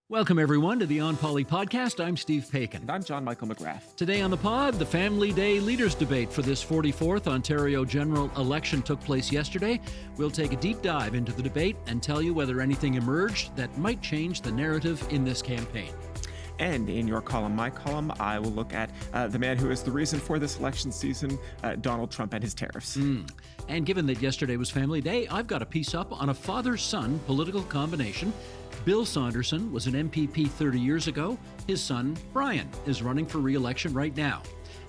Welcome, everyone, to the onpoli podcast. I'm Steve Paikin. And I'm John Michael McGrath. Today on the pod, the Family Day Leaders Debate for this 44th Ontario general election took place yesterday. We'll take a deep dive into the debate and tell you whether anything emerged that might change the narrative in this campaign. And in your column, my column, I will look at the man who is the reason for this election season, Donald Trump and his tariffs. And given that yesterday was Family Day, I've got a piece up on a father-son political combination. Bill Saunderson was an MPP 30 years ago. His son, Brian, is running for re-election right now.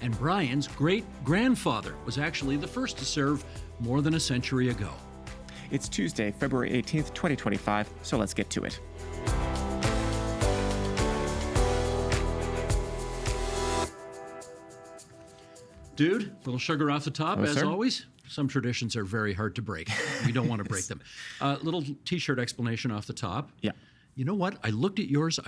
And Brian's great-grandfather was actually the first to serve more than a century ago. It's Tuesday, February 18th, 2025, so let's get to it. Dude, little sugar off the top, as sir. always. Some traditions are very hard to break. We don't want to break them. Little T-shirt explanation off the top. Yeah. You know what? I looked at yours,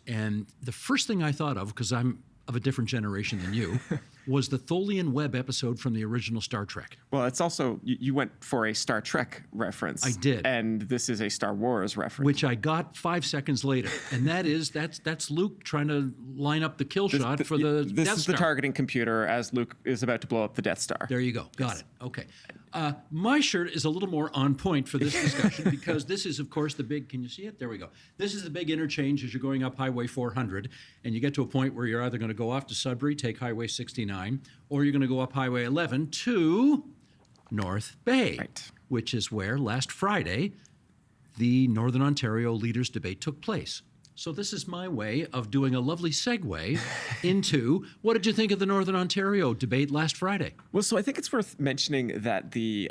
and the first thing I thought of, because I'm of a different generation than you, was the Tholian Webb episode from the original Star Trek. Well, it's also, you went for a Star Trek reference. I did. And this is a Star Wars reference. Which I got 5 seconds later. And that's Luke trying to line up the kill shot for the Death Star. This is the targeting computer as Luke is about to blow up the Death Star. There you go. Got it. Okay. My shirt is a little more on point for this discussion because this is, of course, the big, can you see it? There we go. This is the big interchange as you're going up Highway 400, and you get to a point where you're either going to go off to Sudbury, take Highway 69, or you're going to go up Highway 11 to North Bay, which is where last Friday the Northern Ontario Leaders Debate took place. So this is my way of doing a lovely segue into what did you think of the Northern Ontario debate last Friday? Well, so I think it's worth mentioning that the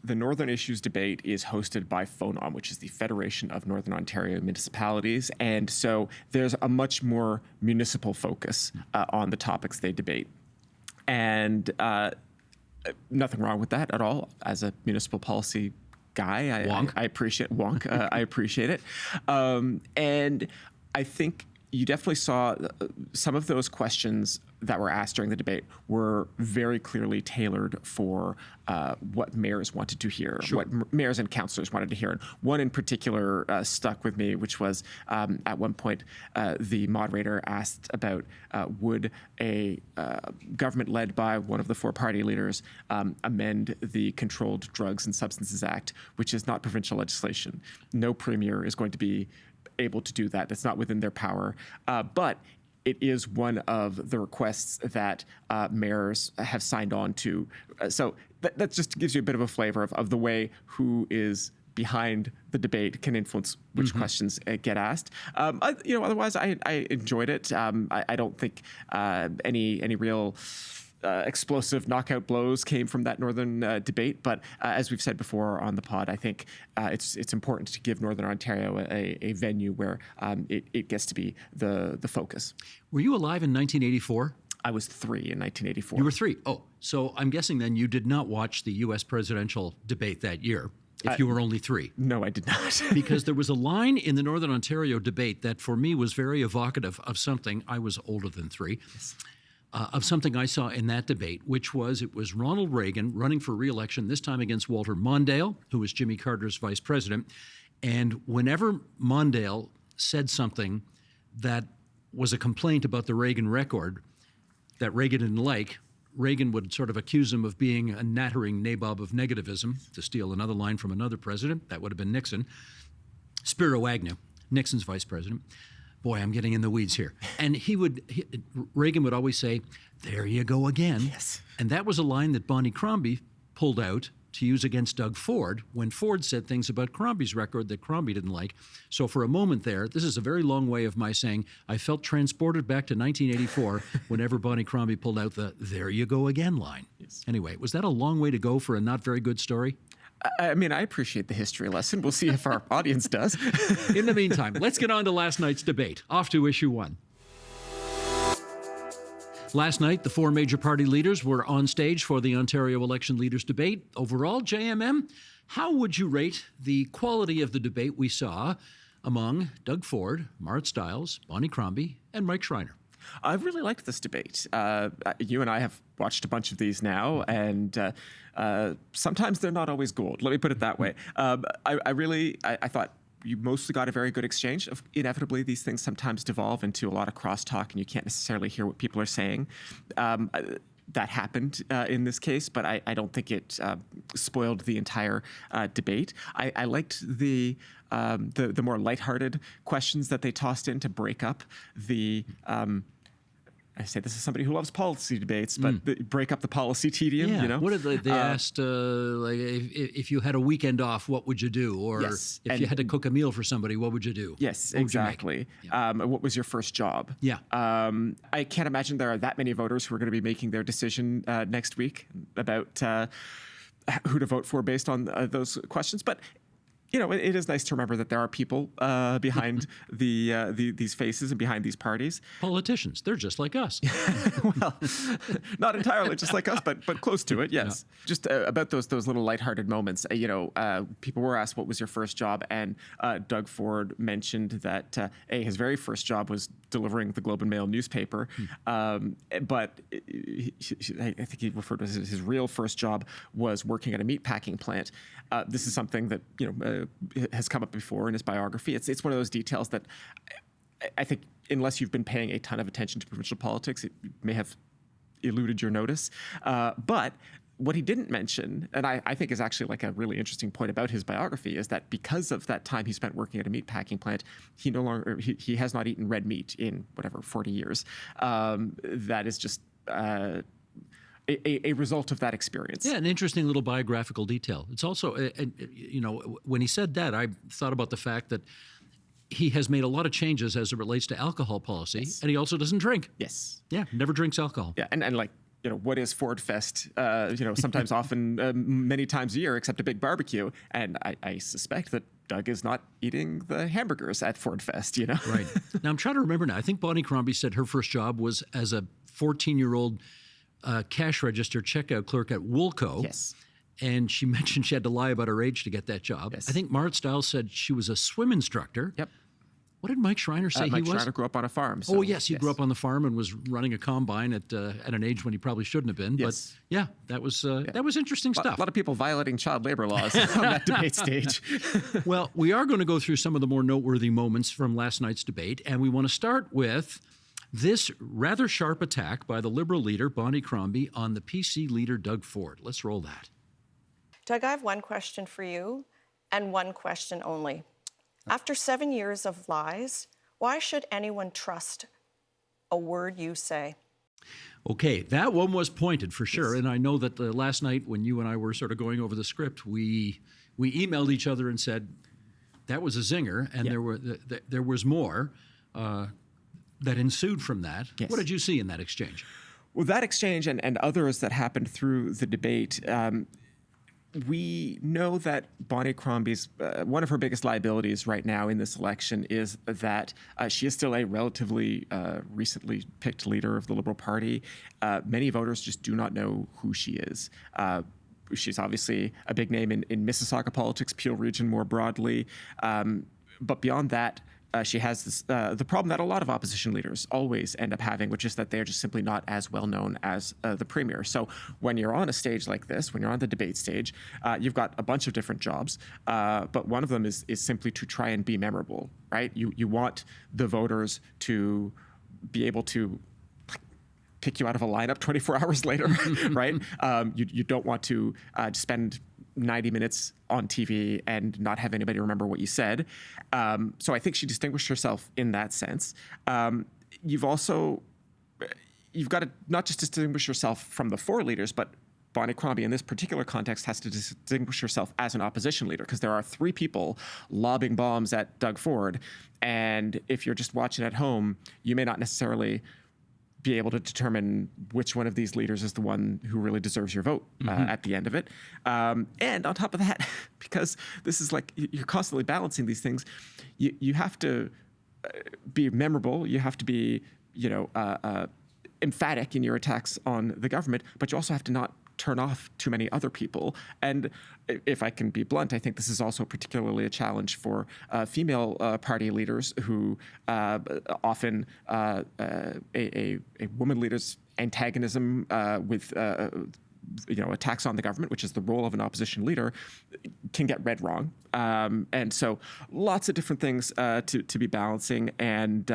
Northern Issues debate is hosted by FONOM, which is the Federation of Northern Ontario Municipalities. And so there's a much more municipal focus on the topics they debate. And nothing wrong with that at all. As a municipal policy guy, I appreciate wonk. I appreciate it. And I think you definitely saw some of those questions that were asked during the debate were very clearly tailored for what mayors wanted to hear, what mayors and councillors wanted to hear. And one in particular stuck with me, which was at one point the moderator asked about would a government led by one of the four party leaders amend the Controlled Drugs and Substances Act, which is not provincial legislation. No premier is going to be able to do that. That's not within their power. But it is one of the requests that mayors have signed on to. So that just gives you a bit of a flavor of the way who is behind the debate can influence which questions get asked. Otherwise, I enjoyed it. I don't think any real explosive knockout blows came from that Northern debate. But as we've said before on the pod, I think it's important to give Northern Ontario a venue where it gets to be the focus. Were you alive in 1984? I was 3 in 1984. You were 3. Oh, so I'm guessing then you did not watch the U.S. presidential debate that year. If you were only 3. No, I did not. Because there was a line in the Northern Ontario debate that for me was very evocative of something. I was older than 3. Yes. Of something I saw in that debate, which was it was Ronald Reagan running for re-election, this time against Walter Mondale, who was Jimmy Carter's vice president. And whenever Mondale said something that was a complaint about the Reagan record that Reagan didn't like, Reagan would sort of accuse him of being a nattering nabob of negativism, to steal another line from another president. That would have been Nixon. Spiro Agnew, Nixon's vice president. Boy, I'm getting in the weeds here. And Reagan would always say, "There you go again." Yes. And that was a line that Bonnie Crombie pulled out to use against Doug Ford when Ford said things about Crombie's record that Crombie didn't like. So for a moment there, this is a very long way of my saying I felt transported back to 1984 whenever Bonnie Crombie pulled out the "there you go again" line. Yes. Anyway, was that a long way to go for a not very good story? I mean, I appreciate the history lesson. We'll see if our audience does. In the meantime, let's get on to last night's debate. Off to issue 1. Last night, the 4 major party leaders were on stage for the Ontario Election Leaders Debate. Overall, JMM, how would you rate the quality of the debate we saw among Doug Ford, Marit Stiles, Bonnie Crombie, and Mike Schreiner? I've really liked this debate. You and I have watched a bunch of these now, and sometimes they're not always gold. Let me put it that way. I thought you mostly got a very good exchange. Inevitably, these things sometimes devolve into a lot of crosstalk, and you can't necessarily hear what people are saying. That happened in this case, but I don't think it spoiled the entire debate. I liked the more lighthearted questions that they tossed in to break up the. I say this is somebody who loves policy debates, but break up the policy tedium. Yeah. You know, What did they asked? Like, if you had a weekend off, what would you do? Or Yes, if you had to cook a meal for somebody, what would you do? Yes, What would you make? exactly. What was your first job? Yeah. I can't imagine there are that many voters who are going to be making their decision next week about who to vote for based on those questions. But you know, it is nice to remember that there are people behind these faces and behind these parties. Politicians, they're just like us. Well, not entirely just like us, but close to it. Yes, just about those little lighthearted moments. People were asked what was your first job, and Doug Ford mentioned that his very first job was delivering the Globe and Mail newspaper, but I think he referred to his real first job was working at a meatpacking plant. This is something that has come up before in his biography. It's one of those details that I think, unless you've been paying a ton of attention to provincial politics, it may have eluded your notice. But what he didn't mention, and I think is actually like a really interesting point about his biography, is that because of that time he spent working at a meatpacking plant, he has not eaten red meat in 40 years. That is just a result of that experience. Yeah, an interesting little biographical detail. It's also, when he said that, I thought about the fact that he has made a lot of changes as it relates to alcohol policy, and he also doesn't drink. Yes. Yeah, never drinks alcohol. Yeah, and like, what is Ford Fest? Sometimes, often, many times a year, except a big barbecue. And I suspect that Doug is not eating the hamburgers at Ford Fest, Right. Now, I'm trying to remember now. I think Bonnie Crombie said her first job was as a 14-year-old cash register checkout clerk at Woolco. Yes. And she mentioned she had to lie about her age to get that job. Yes. I think Marit Stiles said she was a swim instructor. Yep. What did Mike Schreiner say he was? Mike Schreiner grew up on a farm. Oh, yes, he grew up on the farm and was running a combine at an age when he probably shouldn't have been. Yes. But yeah, that was interesting stuff. A lot of people violating child labor laws on that debate stage. Well, we are going to go through some of the more noteworthy moments from last night's debate, and we want to start with this rather sharp attack by the Liberal leader, Bonnie Crombie, on the PC leader, Doug Ford. Let's roll that. Doug, I have one question for you, and one question only. After 7 years of lies, why should anyone trust a word you say? Okay, that one was pointed for sure. Yes. And I know that last night when you and I were sort of going over the script, we emailed each other and said, that was a zinger, and there was more that ensued from that. Yes. What did you see in that exchange? Well, that exchange and others that happened through the debate, we know that Bonnie Crombie's, one of her biggest liabilities right now in this election is that she is still a relatively recently picked leader of the Liberal Party. Many voters just do not know who she is. She's obviously a big name in Mississauga politics, Peel region more broadly. But beyond that, she has this, the problem that a lot of opposition leaders always end up having, which is that they're just simply not as well known as the premier. So when you're on a stage like this, when you're on the debate stage, you've got a bunch of different jobs, but one of them is simply to try and be memorable, right? You want the voters to be able to pick you out of a lineup 24 hours later, right? You don't want to spend 90 minutes on TV and not have anybody remember what you said. So I think she distinguished herself in that sense. You've got to not just distinguish yourself from the four leaders, but Bonnie Crombie in this particular context has to distinguish herself as an opposition leader, because there are three people lobbing bombs at Doug Ford. And if you're just watching at home, you may not necessarily be able to determine which one of these leaders is the one who really deserves your vote at the end of it. And on top of that, because this is like, you're constantly balancing these things, you have to be memorable, you have to be, emphatic in your attacks on the government, but you also have to not turn off too many other people. And if I can be blunt, I think this is also particularly a challenge for female party leaders who often a woman leader's antagonism with attacks on the government, which is the role of an opposition leader, can get read wrong. And so lots of different things to be balancing. And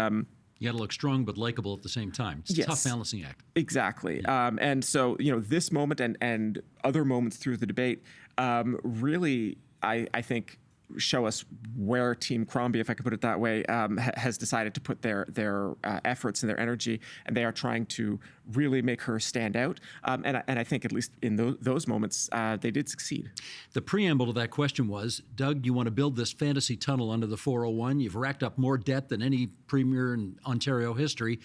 you got to look strong but likable at the same time. It's a tough balancing act. Exactly. And so, this moment and other moments through the debate really, I think, show us where Team Crombie, if I could put it that way, has decided to put their efforts and their energy, and they are trying to really make her stand out. And I think at least in those moments, they did succeed. The preamble to that question was, Doug, you want to build this fantasy tunnel under the 401. You've racked up more debt than any premier in Ontario history.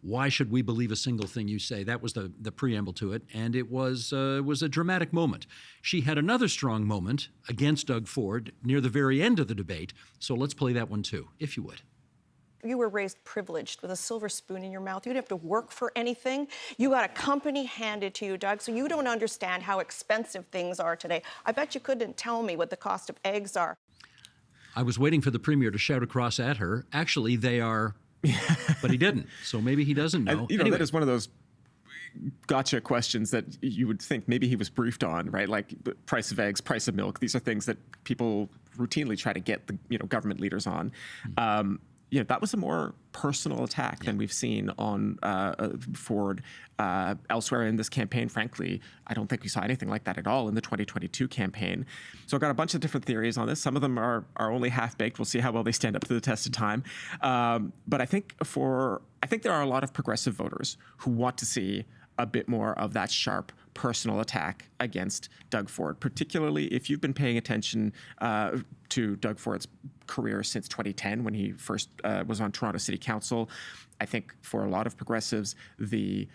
Why should we believe a single thing you say? That was the preamble to it, and it was a dramatic moment. She had another strong moment against Doug Ford near the very end of the debate, so let's play that one too, if you would. You were raised privileged with a silver spoon in your mouth. You didn't have to work for anything. You got a company handed to you, Doug, so you don't understand how expensive things are today. I bet you couldn't tell me what the cost of eggs are. I was waiting for the premier to shout across at her, actually, they are... but he didn't, so maybe he doesn't know. Anyway. That is one of those gotcha questions that you would think maybe he was briefed on, right? Like price of eggs, price of milk. These are things that people routinely try to get the government leaders on. That was a more personal attack than we've seen on Ford elsewhere in this campaign. Frankly, I don't think we saw anything like that at all in the 2022 campaign. So I've got a bunch of different theories on this. Some of them are only half-baked. We'll see how well they stand up to the test of time. But I think there are a lot of progressive voters who want to see a bit more of that sharp personal attack against Doug Ford, particularly if you've been paying attention to Doug Ford's career since 2010 when he first was on Toronto City Council. I think for a lot of progressives, the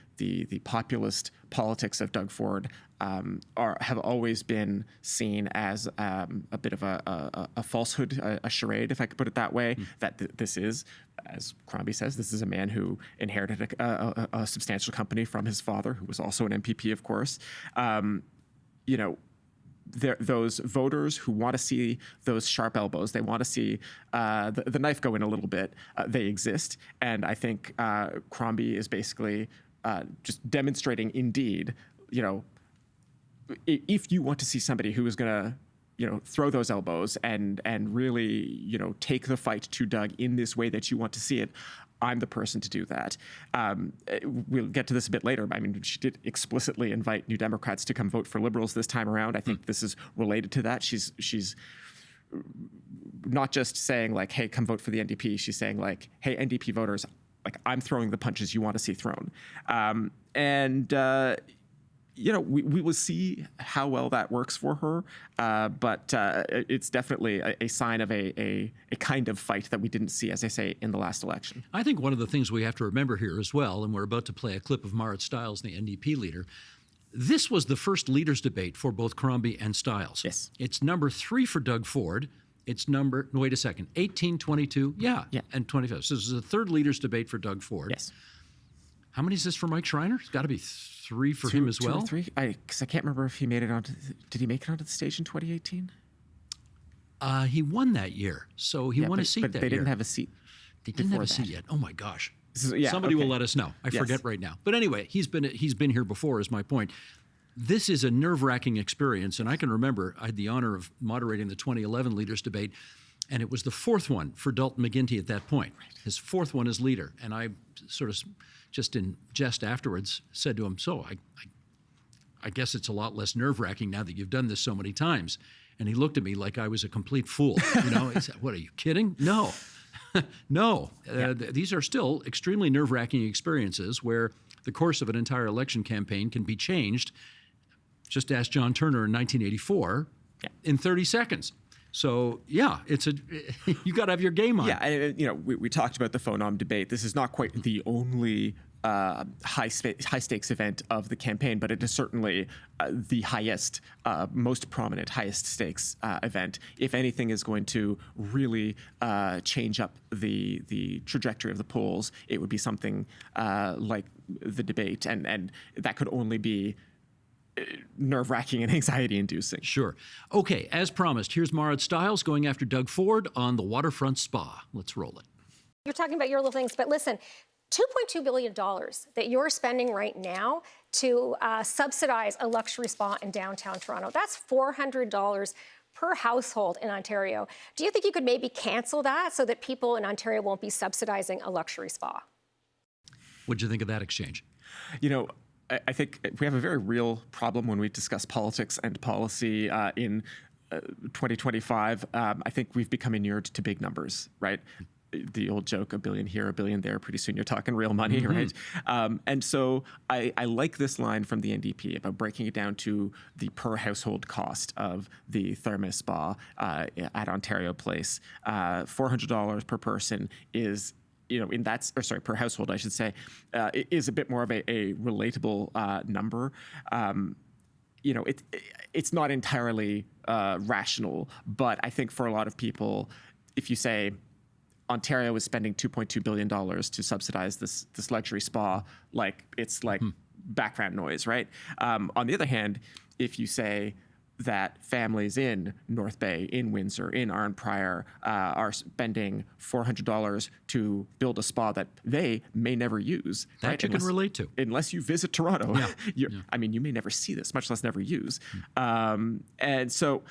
populist politics of Doug Ford have always been seen as a bit of a falsehood, a charade, if I could put it that way. That this is, as Crombie says, this is a man who inherited a substantial company from his father, who was also an MPP, of course. Those voters who want to see those sharp elbows, they want to see the knife go in a little bit, they exist. And I think Crombie is basically just demonstrating, indeed, if you want to see somebody who is going to throw those elbows and really, take the fight to Doug in this way that you want to see it, I'm the person to do that. We'll get to this a bit later. I mean, she did explicitly invite New Democrats to come vote for Liberals this time around. I think this is related to that. She's not just saying like, hey, come vote for the NDP. She's saying like, hey, NDP voters, like I'm throwing the punches you want to see thrown. We will see how well that works for her, but it's definitely a sign of a kind of fight that we didn't see, as I say, in the last election. I think one of the things we have to remember here as well, and we're about to play a clip of Marit Stiles, the NDP leader, this was the first leaders' debate for both Crombie and Stiles. Yes. It's number 3 for Doug Ford. It's wait a second, 18, 22, and 25. So this is the third leaders' debate for Doug Ford. Yes. How many is this for Mike Schreiner? It's got to be 3 for him as well. 2 or 3? Because I can't remember if he made it onto. Did he make it onto the stage in 2018? He won that year, so he won a seat that year. But they didn't have a seat. They didn't have a seat yet. Oh my gosh! Yeah, Somebody will let us know. I forget right now. But anyway, he's been here before. Is my point. This is a nerve-wracking experience, and I can remember I had the honor of moderating the 2011 leaders debate, and it was the 4th one for Dalton McGuinty at that point. His 4th one as leader, and I sort of just in jest afterwards said to him, so I guess it's a lot less nerve-wracking now that you've done this so many times. And he looked at me like I was a complete fool. He said, what, are you kidding? No. No. These are still extremely nerve-wracking experiences where the course of an entire election campaign can be changed. Just ask John Turner in 1984 in 30 seconds. So, it's you got to have your game on. Yeah, we talked about the phonom debate. This is not quite the only high stakes event of the campaign, but it is certainly the highest, most prominent, highest stakes event. If anything is going to really change up the trajectory of the polls, it would be something like the debate, and that could only be nerve-wracking and anxiety-inducing. Sure. Okay, as promised, here's Marit Stiles going after Doug Ford on the waterfront spa. Let's roll it. You're talking about your little things, but listen, $2.2 billion that you're spending right now to subsidize a luxury spa in downtown Toronto. That's $400 per household in Ontario. Do you think you could maybe cancel that so that people in Ontario won't be subsidizing a luxury spa? What'd you think of that exchange? You know, I think we have a very real problem when we discuss politics and policy in 2025. I think we've become inured to big numbers, right? The old joke, a billion here, a billion there, pretty soon you're talking real money, right? And so I like this line from the NDP about breaking it down to the per household cost of the Thermos Spa at Ontario Place. $400 per person is, in that, or sorry, per household, I should say, is a bit more of a relatable number. It's not entirely rational, but I think for a lot of people, if you say Ontario is spending $2.2 billion to subsidize this luxury spa, it's like background noise, right? On the other hand, if you say that families in North Bay, in Windsor, in Arnprior are spending $400 to build a spa that they may never use. That right? you can relate to. Unless you visit Toronto. Yeah. I mean, you may never see this, much less never use. And so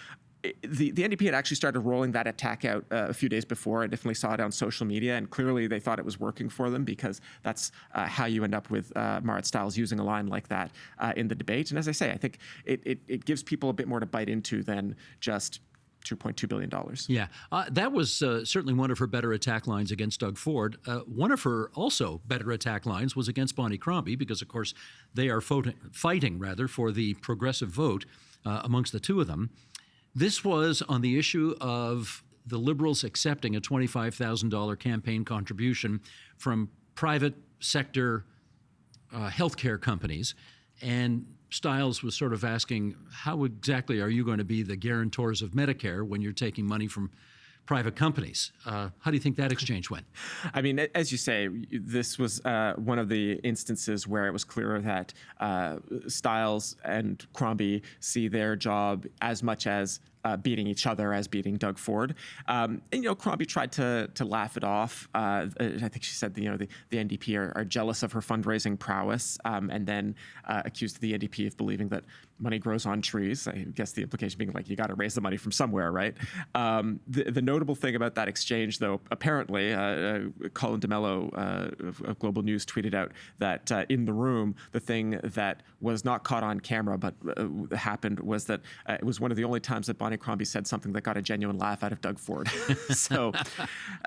the NDP had actually started rolling that attack out a few days before. I definitely saw it on social media, and clearly they thought it was working for them, because that's how you end up with Marit Stiles using a line like that in the debate. And as I say, I think it gives people a bit more to bite into than just $2.2 billion. Yeah, that was certainly one of her better attack lines against Doug Ford. One of her also better attack lines was against Bonnie Crombie, because, of course, they are fighting for the progressive vote amongst the two of them. This was on the issue of the Liberals accepting a $25,000 campaign contribution from private sector healthcare companies. And Stiles was sort of asking, how exactly are you going to be the guarantors of Medicare when you're taking money from private companies? How do you think that exchange went? I mean, as you say, this was one of the instances where it was clear that Stiles and Crombie see their job as much as beating each other as beating Doug Ford. And, Crombie tried to laugh it off. I think she said, the NDP are jealous of her fundraising prowess, and then accused the NDP of believing that money grows on trees. I guess the implication being like, you got to raise the money from somewhere, right? The notable thing about that exchange, though, apparently, Colin DeMello of Global News tweeted out that in the room, the thing that was not caught on camera but happened was that it was one of the only times that Bonnie Crombie said something that got a genuine laugh out of Doug Ford. So,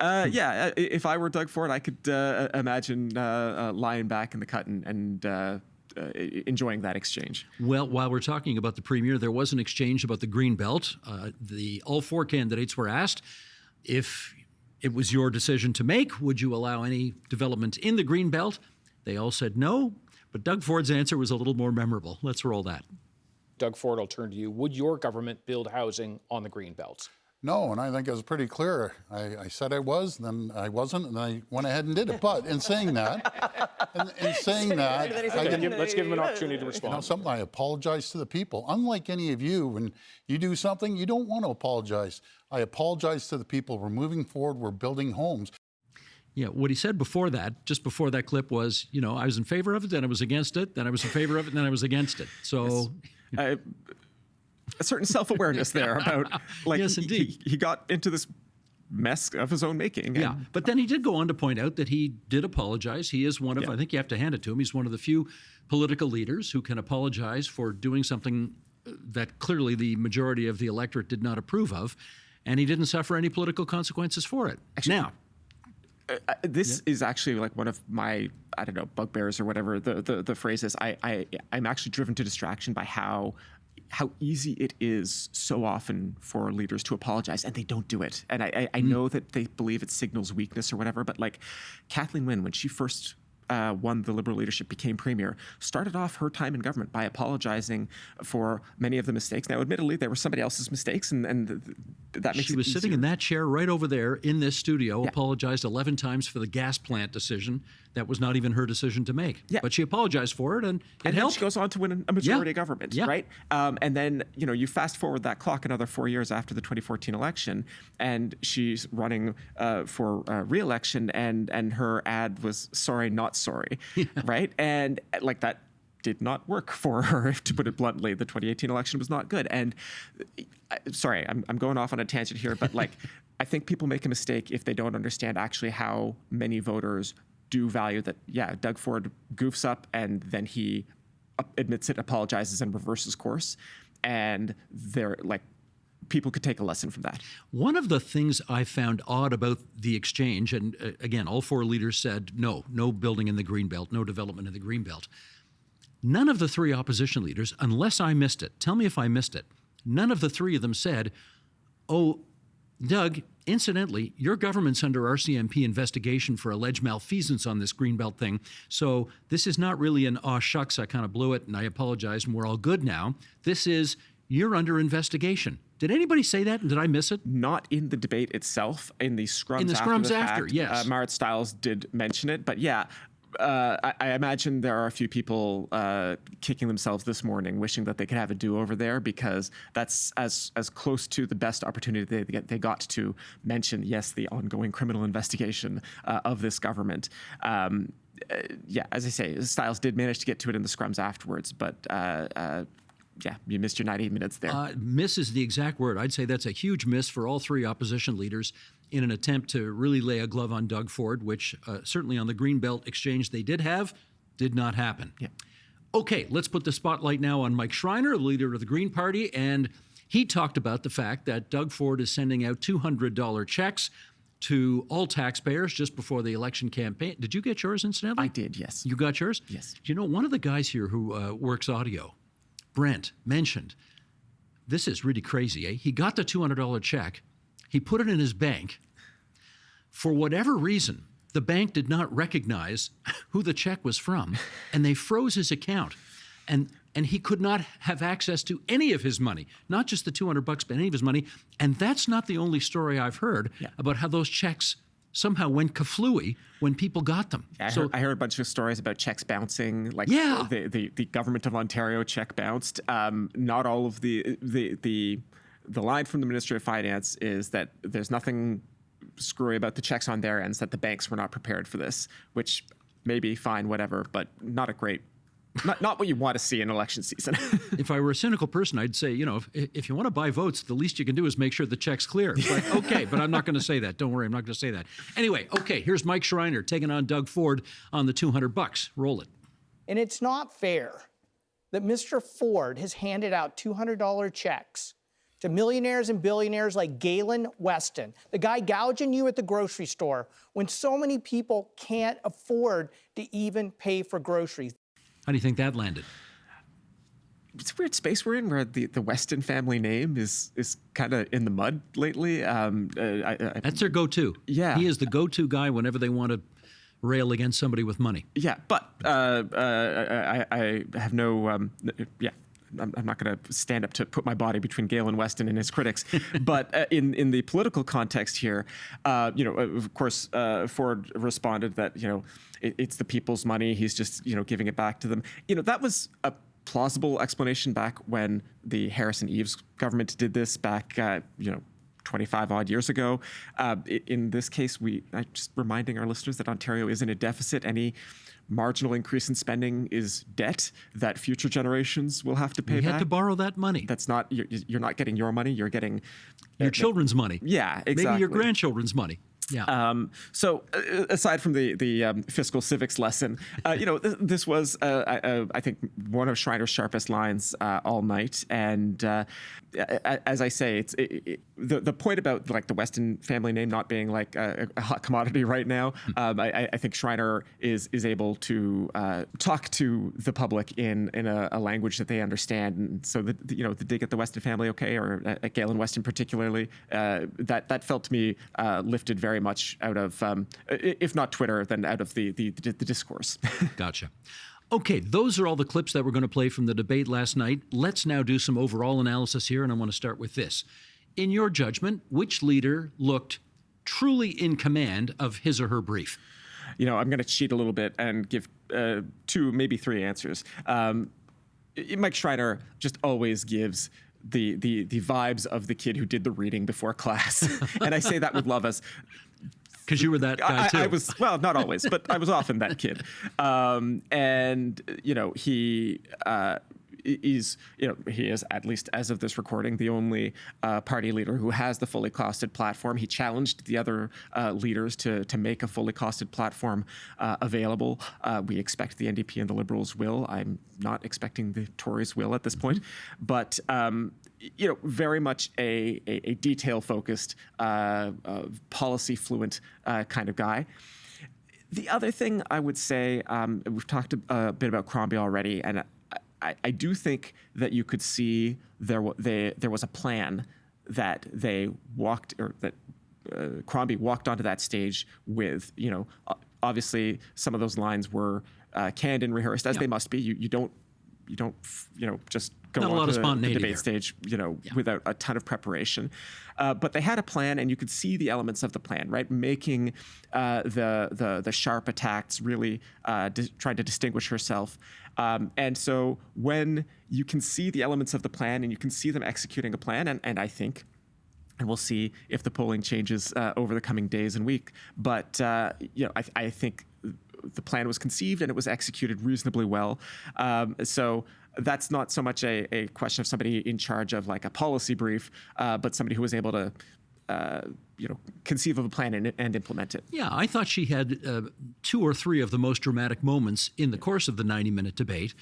if I were Doug Ford, I could imagine lying back in the cut and enjoying that exchange. Well, while we're talking about the Premier, there was an exchange about the Greenbelt. All four candidates were asked if it was your decision to make, would you allow any development in the Greenbelt? They all said no, but Doug Ford's answer was a little more memorable. Let's roll that. Doug Ford, I'll turn to you. Would your government build housing on the Greenbelt? No, and I think it was pretty clear. I said I was, then I wasn't, and I went ahead and did it. But in saying that, let's give him an opportunity to respond. Something, I apologize to the people. Unlike any of you, when you do something, you don't want to apologize. I apologize to the people. We're moving forward. We're building homes. Yeah, what he said before that, just before that clip, was, I was in favor of it, then I was against it, then I was in favor of it, and then I was against it. So... Yes. A certain self-awareness there about, yes, indeed. He got into this mess of his own making. Yeah, but then he did go on to point out that he did apologize. He is one of, I think you have to hand it to him, he's one of the few political leaders who can apologize for doing something that clearly the majority of the electorate did not approve of, and he didn't suffer any political consequences for it. Actually, now, this is actually like one of my, bugbears or whatever the phrase is. I'm actually driven to distraction by how easy it is so often for leaders to apologize, and they don't do it. And I know that they believe it signals weakness or whatever, but like Kathleen Wynne, when she first won the Liberal leadership, became premier, started off her time in government by apologizing for many of the mistakes. Now, admittedly, they were somebody else's mistakes, and that makes it She was sitting easier. in that chair right over there in this studio, apologized 11 times for the gas plant decision. That was not even her decision to make. Yeah. But she apologized for it, and it And then helped. she goes on to win a majority government, Yeah. right? And then, you fast forward that clock another 4 years after the 2014 election, and she's running for re-election, and her ad was "Sorry, not sorry," right? And like that did not work for her, to put it bluntly. The 2018 election was not good. And sorry, I'm going off on a tangent here, but like, I think people make a mistake if they don't understand actually how many voters do value that. Yeah, Doug Ford goofs up and then he admits it, apologizes, and reverses course. And they're like, people could take a lesson from that. One of the things I found odd about the exchange, and again, all 4 leaders said no building in the Greenbelt, no development in the Greenbelt. None of the 3 opposition leaders, unless I missed it, tell me if I missed it, none of the 3 of them said, oh, Doug, incidentally, your government's under RCMP investigation for alleged malfeasance on this Greenbelt thing, so this is not really an aw shucks, I kind of blew it and I apologize and we're all good now. This is, you're under investigation. Did anybody say that, and did I miss it? Not in the debate itself, in the scrums In the after scrums the after, fact. yes. Marit Stiles did mention it, but yeah, I imagine there are a few people kicking themselves this morning, wishing that they could have a do-over there, because that's as close to the best opportunity they got to mention, yes, the ongoing criminal investigation of this government. Yeah, as I say, Stiles did manage to get to it in the scrums afterwards, but yeah, you missed your 90 minutes there. Miss is the exact word. I'd say that's a huge miss for all 3 opposition leaders in an attempt to really lay a glove on Doug Ford, which certainly on the Greenbelt exchange they did not happen. Yeah. Okay, let's put the spotlight now on Mike Schreiner, the leader of the Green Party, and he talked about the fact that Doug Ford is sending out $200 checks to all taxpayers just before the election campaign. Did you get yours, incidentally? I did, yes. You got yours? Yes. You know, one of the guys here who works audio, Brent, mentioned, this is really crazy, eh? He got the $200 check, he put it in his bank. For whatever reason, the bank did not recognize who the check was from, and they froze his account. And he could not have access to any of his money, not just the $200, but any of his money. And that's not the only story I've heard about how those checks somehow went kaflooey when people got them. I heard a bunch of stories about checks bouncing, like the government of Ontario check bounced. Not all of the line from the Ministry of Finance is that there's nothing screwy about the checks on their ends, that the banks were not prepared for this, which may be fine, whatever, but not a great, not what you want to see in election season. If I were a cynical person, I'd say, you know, if you want to buy votes, the least you can do is make sure the check's clear. But okay, but I'm not going to say that. Don't worry, I'm not going to say that. Anyway, okay, here's Mike Schreiner taking on Doug Ford on the $200. Roll it. And it's not fair that Mr. Ford has handed out $200 checks to millionaires and billionaires like Galen Weston, the guy gouging you at the grocery store, when so many people can't afford to even pay for groceries. How do you think that landed? It's a weird space we're in, where the Weston family name is kind of in the mud lately. That's their go-to. Yeah. He is the go-to guy whenever they want to rail against somebody with money. Yeah, but I have no, yeah. I'm not going to stand up to put my body between Galen Weston and his critics. But in the political context here, of course, Ford responded that, it's the people's money. He's just, giving it back to them. That was a plausible explanation back when the Harrison Eves government did this back, 25 odd years ago. In this case, I'm just reminding our listeners that Ontario is in a deficit. Any marginal increase in spending is debt that future generations will have to pay You back. had to borrow that money. That's not, you're not getting your money, you're getting Your children's money. Yeah, exactly. Maybe your grandchildren's money. Yeah. So aside from the fiscal civics lesson, this was, I think, one of Schreiner's sharpest lines all night. And as I say, the point about like the Weston family name not being like a hot commodity right now, I think Schreiner is able to talk to the public in a language that they understand. And so the dig at the Weston family, okay, or at Galen Weston particularly, that felt to me lifted very very much out of, if not Twitter, then out of the discourse. Gotcha. Okay, those are all the clips that we're going to play from the debate last night. Let's now do some overall analysis here, and I want to start with this. In your judgment, which leader looked truly in command of his or her brief? I'm going to cheat a little bit and give 2, maybe 3 answers. Mike Schreiner just always gives the vibes of the kid who did the reading before class, and I say that with love, as because you were that guy too. I was, well, not always, but I was often that kid. He he is, at least as of this recording, the only party leader who has the fully costed platform. He challenged the other leaders to make a fully costed platform available. We expect the NDP and the Liberals will. I'm not expecting the Tories will at this point, but very much a detail-focused, policy-fluent kind of guy. The other thing I would say, we've talked a bit about Crombie already, and I do think that you could see there was a plan that they walked, or that Crombie walked onto that stage with. Obviously some of those lines were canned and rehearsed, as they must be. You don't just go on to the debate stage without a ton of preparation. But they had a plan, and you could see the elements of the plan, right? Making the sharp attacks, really trying to distinguish herself. And so when you can see the elements of the plan and you can see them executing a plan, and I think, and we'll see if the polling changes over the coming days and week, but I think the plan was conceived and it was executed reasonably well. So that's not so much a question of somebody in charge of like a policy brief, but somebody who was able to conceive of a plan and implement it. Yeah, I thought she had 2 or 3 of the most dramatic moments in the course of the 90-minute debate.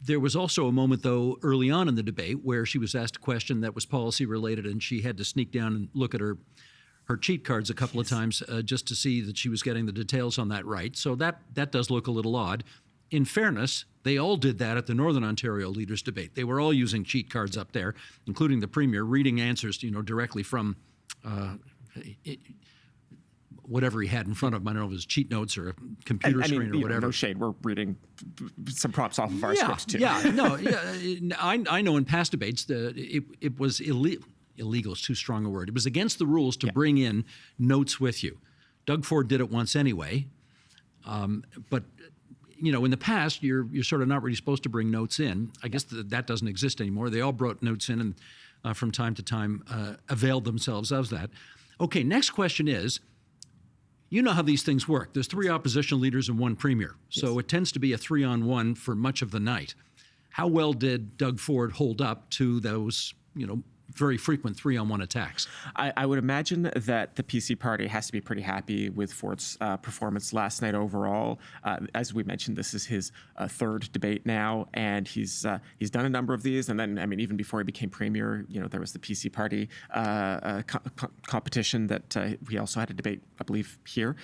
There was also a moment, though, early on in the debate where she was asked a question that was policy related, and she had to sneak down and look at her cheat cards a couple of times just to see that she was getting the details on that right. So that does look a little odd. In fairness, they all did that at the Northern Ontario Leaders Debate. They were all using cheat cards up there, including the Premier, reading answers, directly from whatever he had in front of him. I don't know if it was cheat notes or a computer screen or whatever. No shade. We're reading some props off of our scripts too. I know in past debates it was illegal. Illegal is too strong a word. It was against the rules to bring in notes with you. Doug Ford did it once anyway, but in the past you're sort of not really supposed to bring notes in. I guess that doesn't exist anymore. They all brought notes in and from time to time availed themselves of that. Okay, next question is, you know how these things work. There's 3 opposition leaders and 1 premier. So it tends to be a 3-on-1 for much of the night. How well did Doug Ford hold up to those, very frequent 3-on-1 attacks? I would imagine that the PC party has to be pretty happy with Ford's performance last night overall. As we mentioned, this is his 3rd debate now, and he's done a number of these. And then, even before he became premier, there was the PC party competition that we also had a debate, I believe, here.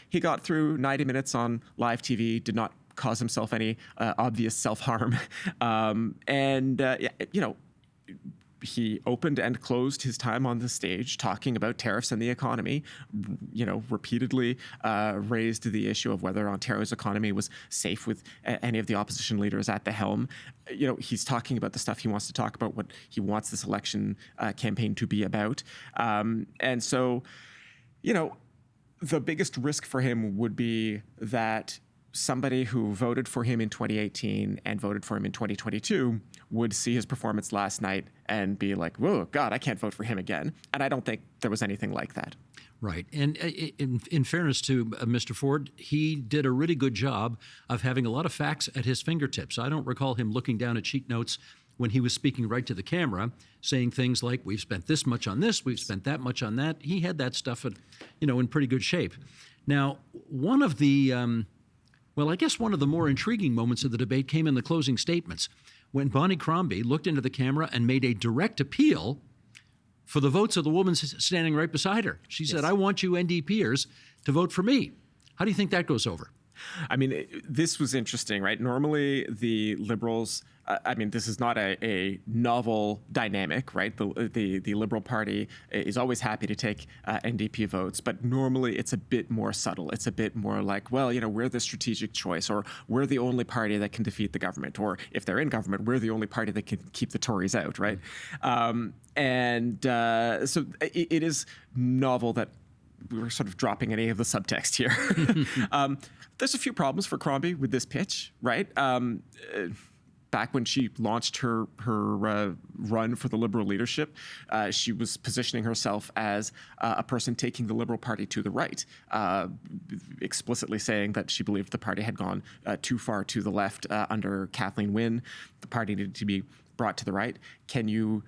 He got through 90 minutes on live TV, did not cause himself any obvious self-harm. He opened and closed his time on the stage talking about tariffs and the economy, repeatedly raised the issue of whether Ontario's economy was safe with any of the opposition leaders at the helm. He's talking about the stuff he wants to talk about, what he wants this election campaign to be about. And so, the biggest risk for him would be that somebody who voted for him in 2018 and voted for him in 2022 would see his performance last night and be like, whoa, God, I can't vote for him again. And I don't think there was anything like that. Right. And in fairness to Mr. Ford, he did a really good job of having a lot of facts at his fingertips. I don't recall him looking down at sheet notes when he was speaking right to the camera, saying things like, we've spent this much on this, we've spent that much on that. He had that stuff, in pretty good shape. Now, one of the more intriguing moments of the debate came in the closing statements, when Bonnie Crombie looked into the camera and made a direct appeal for the votes of the woman standing right beside her. She said, I want you NDPers to vote for me. How do you think that goes over? I mean, this was interesting, right? Normally, the Liberals. I mean, this is not a novel dynamic, right? The Liberal Party is always happy to take NDP votes, but normally it's a bit more subtle. It's a bit more like, well, we're the strategic choice, or we're the only party that can defeat the government, or if they're in government, we're the only party that can keep the Tories out, right? So it is novel that we're sort of dropping any of the subtext here. There's a few problems for Crombie with this pitch, right? Back when she launched her run for the Liberal leadership, she was positioning herself as a person taking the Liberal Party to the right, explicitly saying that she believed the party had gone too far to the left under Kathleen Wynne. The party needed to be brought to the right. Can you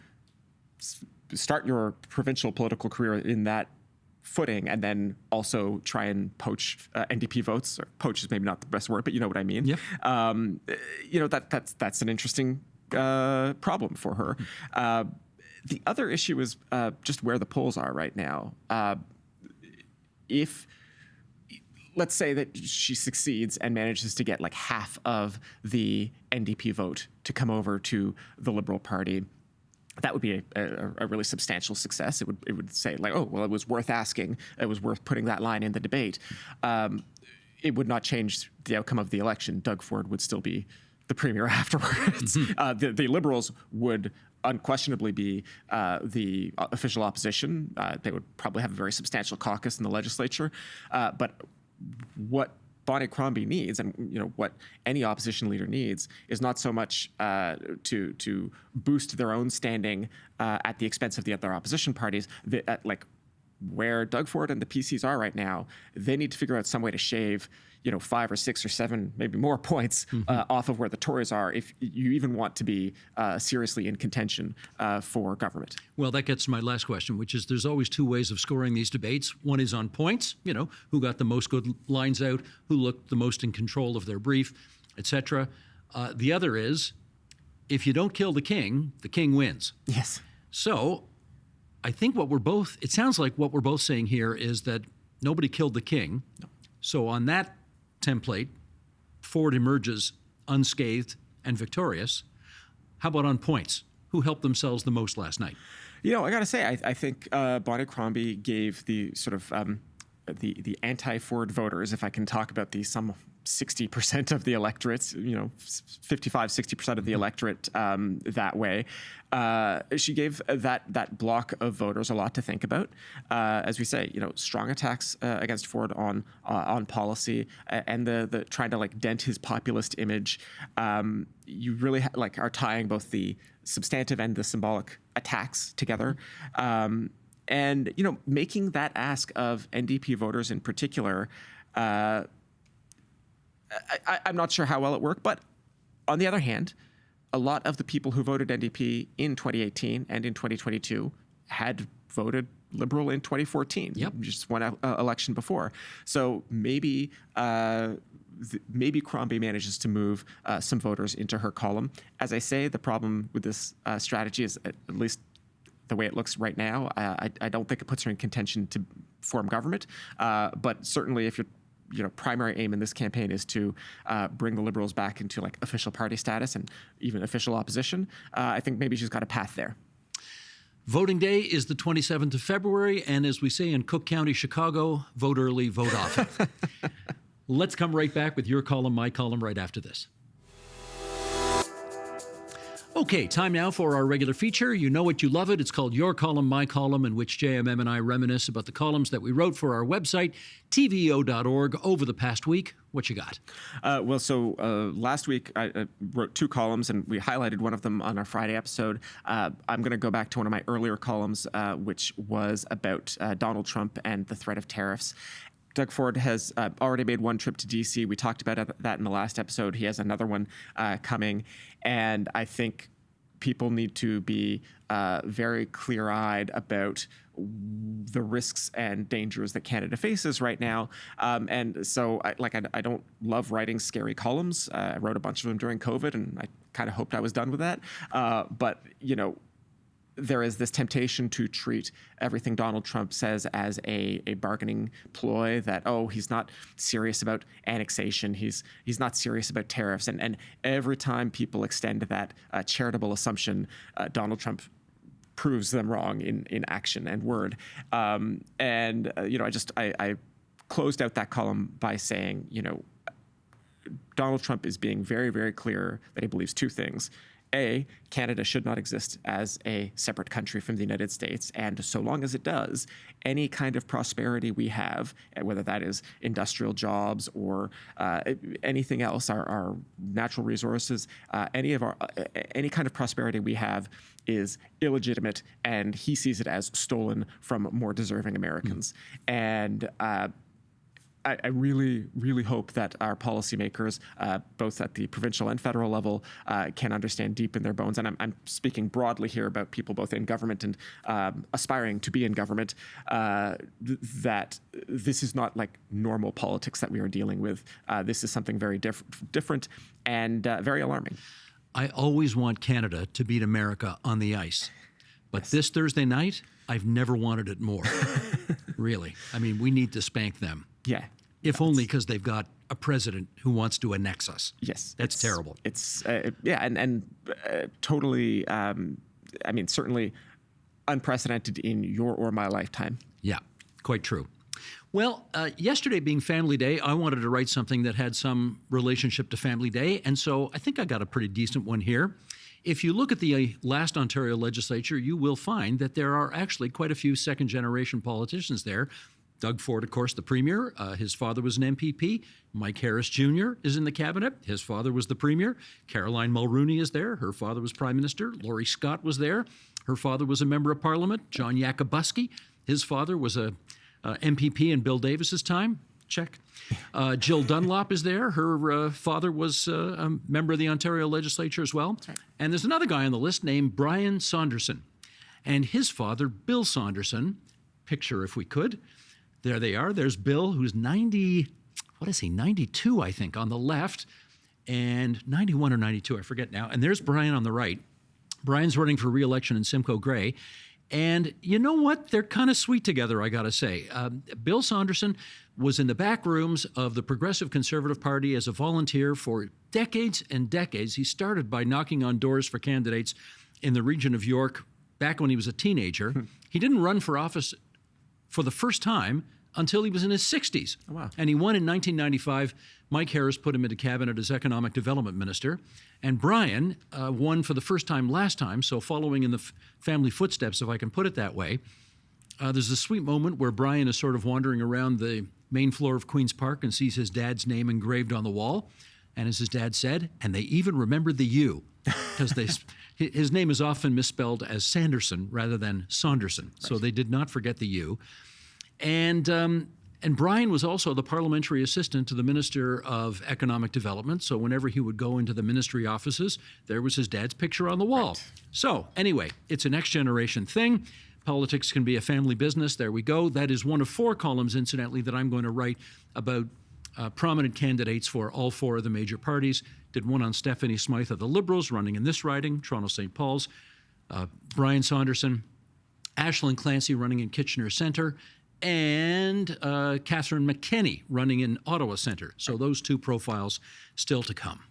start your provincial political career in that footing and then also try and poach NDP votes? Or poach is maybe not the best word, but you know what I mean. Yeah. That's an interesting problem for her. The other issue is just where the polls are right now. If let's say that she succeeds and manages to get like half of the NDP vote to come over to the Liberal Party, that would be a really substantial success. It would say like, oh, well, it was worth asking. It was worth putting that line in the debate. It would not change the outcome of the election. Doug Ford would still be the premier afterwards. The Liberals would unquestionably be the official opposition. They would probably have a very substantial caucus in the legislature. But what Bonnie Crombie needs, and what any opposition leader needs, is not so much to boost their own standing at the expense of the other opposition parties. Like where Doug Ford and the PCs are right now, they need to figure out some way to shave 5 or 6 or 7, maybe more points off of where the Tories are, if you even want to be seriously in contention for government. Well, that gets to my last question, which is there's always two ways of scoring these debates. One is on points, who got the most good lines out, who looked the most in control of their brief, etc. The other is, if you don't kill the king wins. Yes. So I think it sounds like what we're both saying here is that nobody killed the king. No. So on that template, Ford emerges unscathed and victorious. How about on points? Who helped themselves the most last night? I got to say, I think Bonnie Crombie gave the sort of the anti-Ford voters, if I can talk about some 60% of the electorate, 55-60% of the electorate that way. She gave that block of voters a lot to think about. As we say, strong attacks against Ford on policy and the trying to dent his populist image. You really are tying both the substantive and the symbolic attacks together. And making that ask of NDP voters in particular. I'm not sure how well it worked, but on the other hand, a lot of the people who voted NDP in 2018 and in 2022 had voted Liberal in 2014, just one election before. So maybe Crombie manages to move some voters into her column. As I say, the problem with this strategy is, at least the way it looks right now, I don't think it puts her in contention to form government. But certainly if your primary aim in this campaign is to bring the Liberals back into official party status and even official opposition, I think maybe she's got a path there. Voting day is the 27th of February, and as we say in Cook County, Chicago, vote early, vote often. Let's come right back with your column, my column, right after this. Okay, time now for our regular feature. You know it, you love it. It's called Your Column, My Column, in which JMM and I reminisce about the columns that we wrote for our website, tvo.org, over the past week. What you got? Last week I wrote 2 columns, and we highlighted one of them on our Friday episode. I'm going to go back to one of my earlier columns, which was about Donald Trump and the threat of tariffs. Doug Ford has already made one trip to D.C. We talked about that in the last episode. He has another one coming. And I think people need to be very clear-eyed about the risks and dangers that Canada faces right now. And so I don't love writing scary columns. I wrote a bunch of them during COVID, and I kind of hoped I was done with that. But there is this temptation to treat everything Donald Trump says as a bargaining ploy, that, oh, he's not serious about annexation, he's not serious about tariffs. And every time people extend that charitable assumption, Donald Trump proves them wrong in action and word. I closed out that column by saying, Donald Trump is being very, very clear that he believes two things. A, Canada should not exist as a separate country from the United States. And so long as it does, any kind of prosperity we have, whether that is industrial jobs or anything else, our natural resources, any kind of prosperity we have is illegitimate, and he sees it as stolen from more deserving Americans. And I really, really hope that our policymakers, both at the provincial and federal level, can understand deep in their bones, and I'm speaking broadly here about people both in government and aspiring to be in government, that this is not like normal politics that we are dealing with. This is something very different and very alarming. I always want Canada to beat America on the ice. But this Thursday night, I've never wanted it more. Really. I mean, we need to spank them. Yeah. If only because they've got a president who wants to annex us. Yes. That's terrible. It's, totally, certainly unprecedented in your or my lifetime. Yeah, quite true. Well, yesterday being Family Day, I wanted to write something that had some relationship to Family Day, and so I think I got a pretty decent one here. If you look at the last Ontario legislature, you will find that there are actually quite a few second-generation politicians there. Doug Ford, of course, the premier. His father was an MPP. Mike Harris Jr. is in the cabinet. His father was the premier. Caroline Mulroney is there. Her father was prime minister. Laurie Scott was there. Her father was a member of parliament. John Yakubuski. His father was a MPP in Bill Davis's time. Check. Jill Dunlop is there. Her father was a member of the Ontario legislature as well. Right. And there's another guy on the list named Brian Saunderson. And his father, Bill Saunderson, picture if we could. There they are. There's Bill, who's 92, I think, on the left, and 91 or 92, I forget now. And there's Brian on the right. Brian's running for re-election in Simcoe Grey. And you know what? They're kind of sweet together, I got to say. Bill Saunderson was in the back rooms of the Progressive Conservative Party as a volunteer for decades and decades. He started by knocking on doors for candidates in the region of York back when he was a teenager. He didn't run for office for the first time until he was in his 60s. Oh, wow. And he won in 1995. Mike Harris put him into cabinet as economic development minister. And Brian won for the first time last time, so following in the family footsteps, if I can put it that way. There's a sweet moment where Brian is sort of wandering around the main floor of Queen's Park and sees his dad's name engraved on the wall. And as his dad said, and they even remembered the U, because his name is often misspelled as Sanderson rather than Saunderson. Right. So they did not forget the U. And Brian was also the parliamentary assistant to the Minister of Economic Development. So whenever he would go into the ministry offices, there was his dad's picture on the wall. Right. So anyway, it's a next generation thing. Politics can be a family business. There we go. That is one of 4 columns, incidentally, that I'm going to write about prominent candidates for all 4 of the major parties. Did one on Stephanie Smythe of the Liberals, running in this riding, Toronto St. Paul's. Brian Saunderson, Aisling Clancy running in Kitchener Centre, and Catherine McKenney running in Ottawa Centre. So those 2 profiles still to come.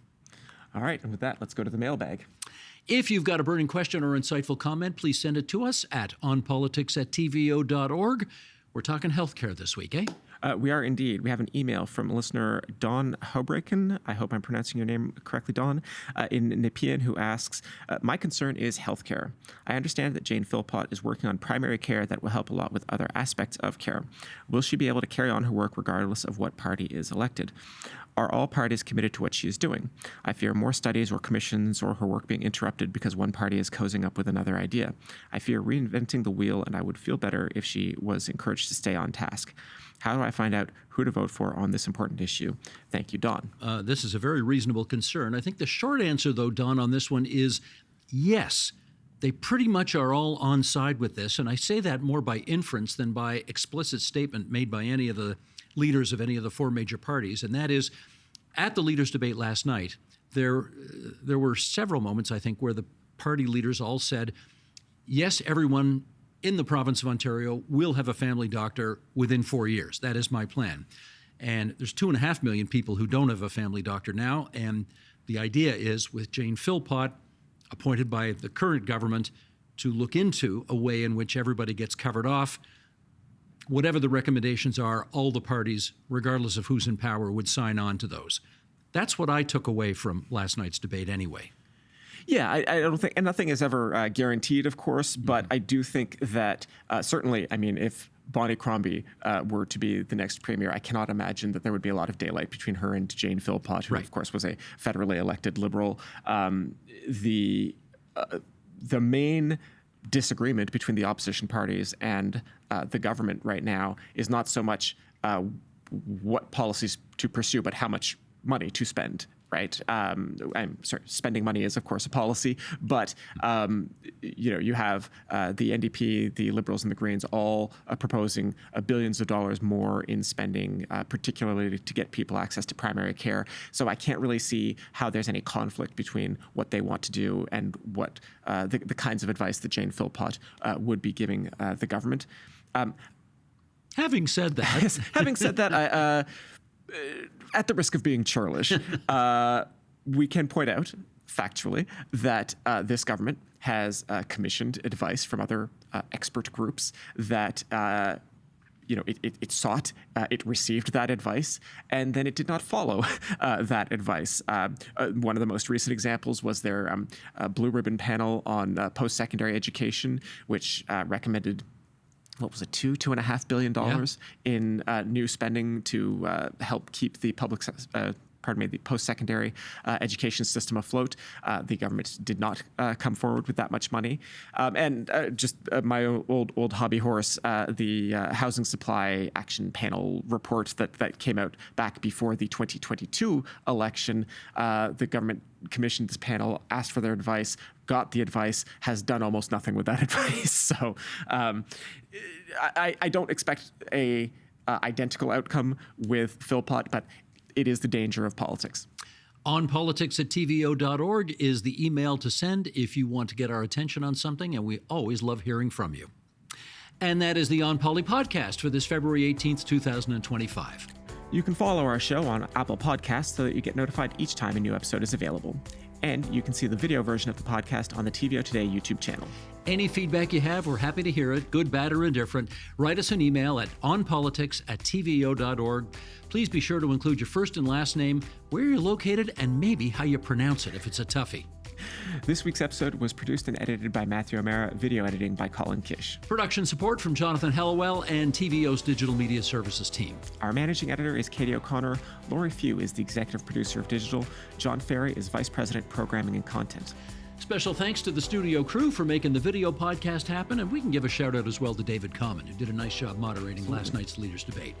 All right, and with that, let's go to the mailbag. If you've got a burning question or insightful comment, please send it to us at onpolitics@tvo.org. We're talking healthcare this week, eh? We are indeed. We have an email from listener Dawn Houbraken. I hope I'm pronouncing your name correctly, Dawn, in Nepean, who asks, my concern is healthcare. I understand that Jane Philpott is working on primary care that will help a lot with other aspects of care. Will she be able to carry on her work regardless of what party is elected? Are all parties committed to what she is doing? I fear more studies or commissions or her work being interrupted because one party is cozying up with another idea. I fear reinventing the wheel, and I would feel better if she was encouraged to stay on task. How do I find out who to vote for on this important issue? Thank you, Dawn. This is a very reasonable concern. I think the short answer, though, Dawn, on this one is yes. They pretty much are all on side with this, and I say that more by inference than by explicit statement made by any of the leaders of any of the 4 major parties, and that is, at the leaders' debate last night, there were several moments, I think, where the party leaders all said, yes, everyone in the province of Ontario will have a family doctor within 4 years. That is my plan. And there's 2.5 million people who don't have a family doctor now. And the idea is, with Jane Philpott, appointed by the current government, to look into a way in which everybody gets covered off. Whatever the recommendations are, all the parties, regardless of who's in power, would sign on to those. That's what I took away from last night's debate anyway. Yeah, I don't think, and nothing is ever guaranteed, of course, but I do think that certainly, I mean, if Bonnie Crombie were to be the next premier, I cannot imagine that there would be a lot of daylight between her and Jane Philpott, who, of course, was a federally elected Liberal. The main disagreement between the opposition parties and the government right now is not so much what policies to pursue, but how much money to spend. Right. I'm sorry. Spending money is, of course, a policy, but you have the NDP, the Liberals, and the Greens all proposing billions of dollars more in spending, particularly to get people access to primary care. So I can't really see how there's any conflict between what they want to do and what the kinds of advice that Jane Philpott would be giving the government. Having said that, I, at the risk of being churlish, we can point out factually that this government has commissioned advice from other expert groups that it sought, it received that advice, and then it did not follow that advice. One of the most recent examples was their Blue Ribbon panel on post-secondary education, which recommended, what was it, $2.5 billion in new spending to help keep the the post-secondary education system afloat. The government did not come forward with that much money. Just my old hobby horse, the Housing Supply Action Panel report that came out back before the 2022 election, the government commissioned this panel, asked for their advice, got the advice, has done almost nothing with that advice. So I don't expect a identical outcome with Philpott, but it is the danger of politics. onpolitics@tvo.org is the email to send if you want to get our attention on something, and we always love hearing from you. And that is the On Poly podcast for this February 18th, 2025. You can follow our show on Apple Podcasts so that you get notified each time a new episode is available. And you can see the video version of the podcast on the TVO Today YouTube channel. Any feedback you have, we're happy to hear it, good, bad, or indifferent. Write us an email at onpolitics@tvo.org. Please be sure to include your first and last name, where you're located, and maybe how you pronounce it if it's a toughie. This week's episode was produced and edited by Matthew O'Mara, video editing by Colin Kish. Production support from Jonathan Hellawell and TVO's Digital Media Services team. Our managing editor is Katie O'Connor. Lori Few is the executive producer of Digital. John Ferry is vice president, programming and content. Special thanks to the studio crew for making the video podcast happen, and we can give a shout out as well to David Common, who did a nice job moderating last night's leaders' debate.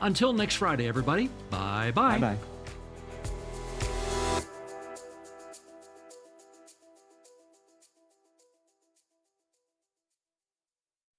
Until next Friday, everybody, bye-bye. Bye-bye.